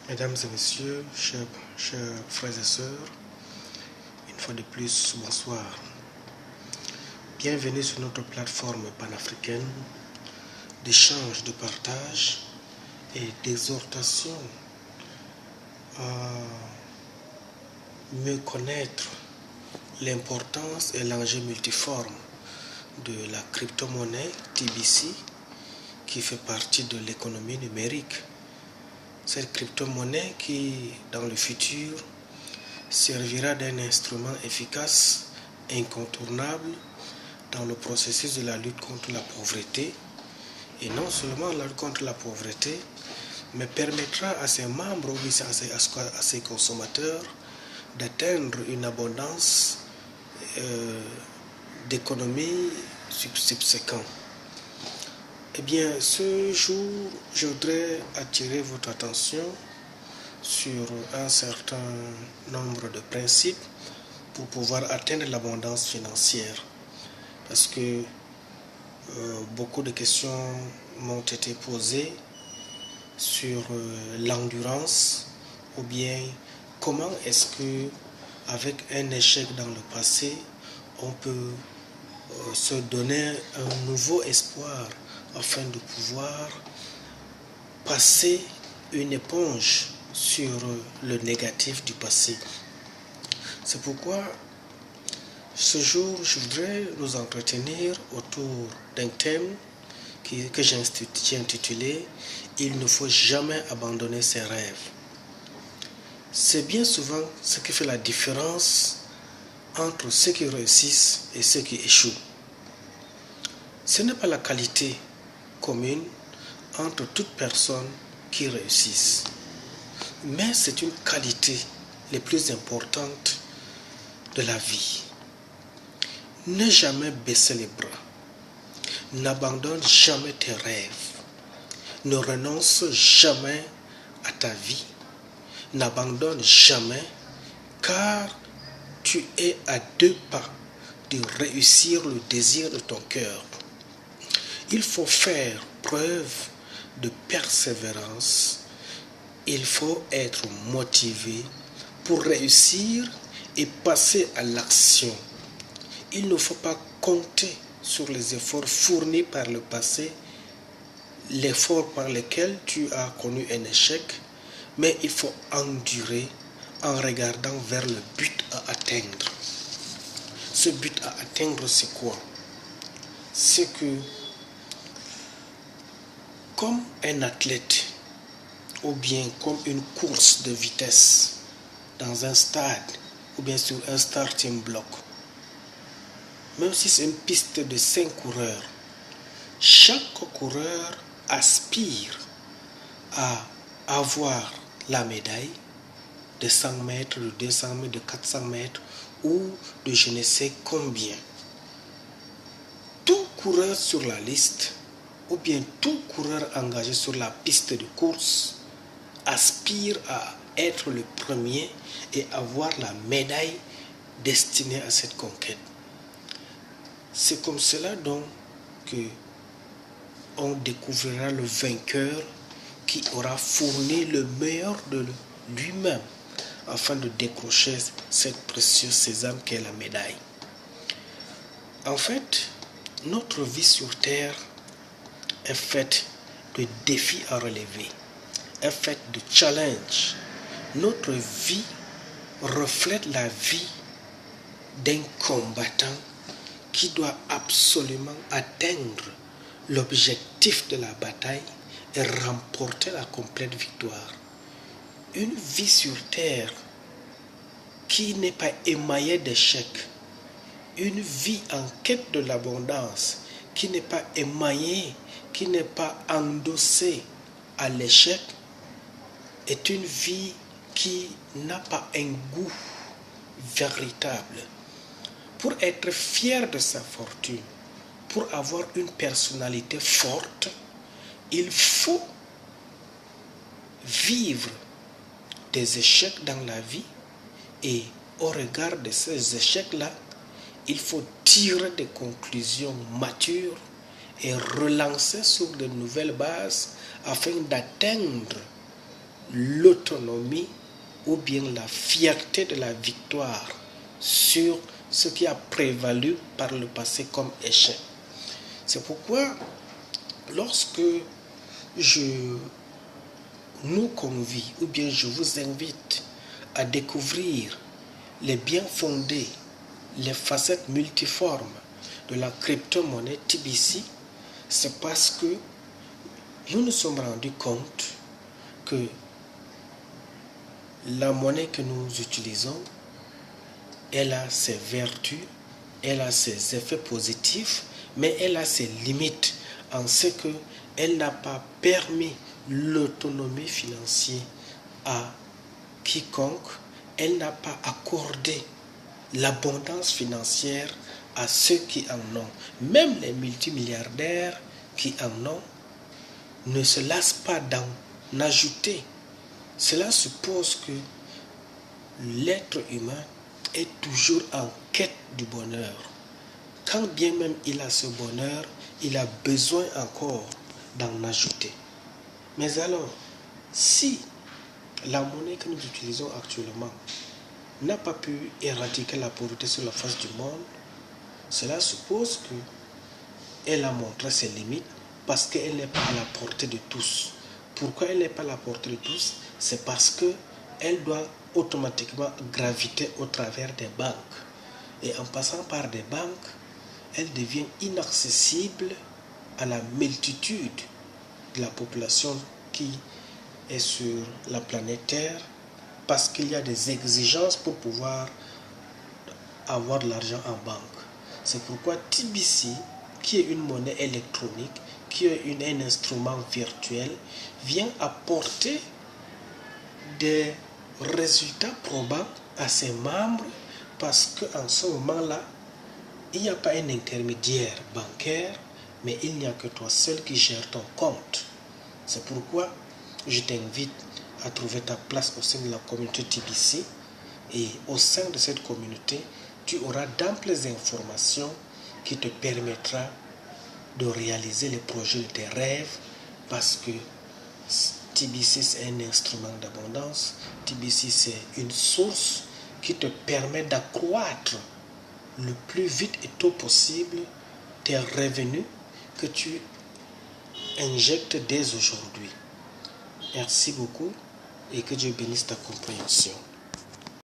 Mesdames et messieurs, chers frères et sœurs, une fois de plus, bonsoir. Bienvenue sur notre plateforme panafricaine d'échange, de partage et d'exhortation à mieux connaître l'importance et l'enjeu multiforme de la crypto-monnaie TBC qui fait partie de l'économie numérique. Cette crypto-monnaie qui, dans le futur, servira d'un instrument efficace, incontournable dans le processus de la lutte contre la pauvreté. Et non seulement la lutte contre la pauvreté, mais permettra à ses membres ou à ses consommateurs d'atteindre une abondance d'économies subséquentes. Eh bien, ce jour, je voudrais attirer votre attention sur un certain nombre de principes pour pouvoir atteindre l'abondance financière. Parce que beaucoup de questions m'ont été posées sur l'endurance ou bien comment est-ce que avec un échec dans le passé, on peut se donner un nouveau espoir afin de pouvoir passer une éponge sur le négatif du passé. C'est pourquoi ce jour, je voudrais nous entretenir autour d'un thème que j'ai intitulé « Il ne faut jamais abandonner ses rêves ». C'est bien souvent ce qui fait la différence entre ceux qui réussissent et ceux qui échouent. Ce n'est pas la qualité commune entre toutes personnes qui réussissent, mais c'est une qualité les plus importantes de la vie. Ne jamais baisser les bras, n'abandonne jamais tes rêves, ne renonce jamais à ta vie, n'abandonne jamais, car tu es à 2 pas de réussir le désir de ton cœur. Il faut faire preuve de persévérance. Il faut être motivé pour réussir et passer à l'action. Il ne faut pas compter sur les efforts fournis par le passé, l'effort par lequel tu as connu un échec, mais il faut endurer en regardant vers le but à atteindre. Ce but à atteindre, c'est quoi? C'est que comme un athlète ou bien comme une course de vitesse dans un stade ou bien sur un starting block, même si c'est une piste de 5 coureurs, chaque coureur aspire à avoir la médaille de 100 mètres, de 200 mètres, de 400 mètres ou de je ne sais combien. Tout coureur sur la liste ou bien tout coureur engagé sur la piste de course aspire à être le premier et avoir la médaille destinée à cette conquête. C'est comme cela donc que on découvrira le vainqueur qui aura fourni le meilleur de lui-même afin de décrocher cette précieuse sésame qu'est la médaille. En fait, notre vie sur terre est faite de défis à relever, est faite de challenges. Notre vie reflète la vie d'un combattant qui doit absolument atteindre l'objectif de la bataille et remporter la complète victoire. Une vie sur terre qui n'est pas émaillée d'échecs, une vie en quête de l'abondance qui n'est pas émaillée, qui n'est pas endossée à l'échec, est une vie qui n'a pas un goût véritable. Pour être fier de sa fortune, pour avoir une personnalité forte, il faut vivre des échecs dans la vie et au regard de ces échecs-là, il faut tirer des conclusions matures et relancer sur de nouvelles bases afin d'atteindre l'autonomie ou bien la fierté de la victoire sur ce qui a prévalu par le passé comme échec. C'est pourquoi lorsque je nous convie ou bien je vous invite à découvrir les biens fondés, les facettes multiformes de la crypto-monnaie TBC, c'est parce que nous nous sommes rendus compte que la monnaie que nous utilisons, elle a ses vertus, elle a ses effets positifs, mais elle a ses limites en ce qu'elle n'a pas permis l'autonomie financière à quiconque, elle n'a pas accordé l'abondance financière à ceux qui en ont. Même les multimilliardaires qui en ont ne se lassent pas d'en ajouter. Cela suppose que l'être humain est toujours en quête du bonheur. Quand bien même il a ce bonheur, il a besoin encore d'en ajouter. Mais alors, si la monnaie que nous utilisons actuellement n'a pas pu éradiquer la pauvreté sur la face du monde, cela suppose qu'elle a montré ses limites parce qu'elle n'est pas à la portée de tous. Pourquoi elle n'est pas à la portée de tous? C'est parce qu'elle doit automatiquement graviter au travers des banques. Et en passant par des banques, elle devient inaccessible à la multitude de la population qui est sur la planète Terre parce qu'il y a des exigences pour pouvoir avoir de l'argent en banque. C'est pourquoi TBC, qui est une monnaie électronique, qui est un instrument virtuel, vient apporter des résultats probants à ses membres parce qu'en ce moment-là, il n'y a pas un intermédiaire bancaire, mais il n'y a que toi seul qui gère ton compte. C'est pourquoi je t'invite à trouver ta place au sein de la communauté TBC et au sein de cette communauté, tu auras d'amples informations qui te permettront de réaliser les projets de tes rêves parce que TBC c'est un instrument d'abondance, TBC c'est une source qui te permet d'accroître le plus vite et tôt possible tes revenus que tu injectes dès aujourd'hui. Merci beaucoup et que Dieu bénisse ta compréhension.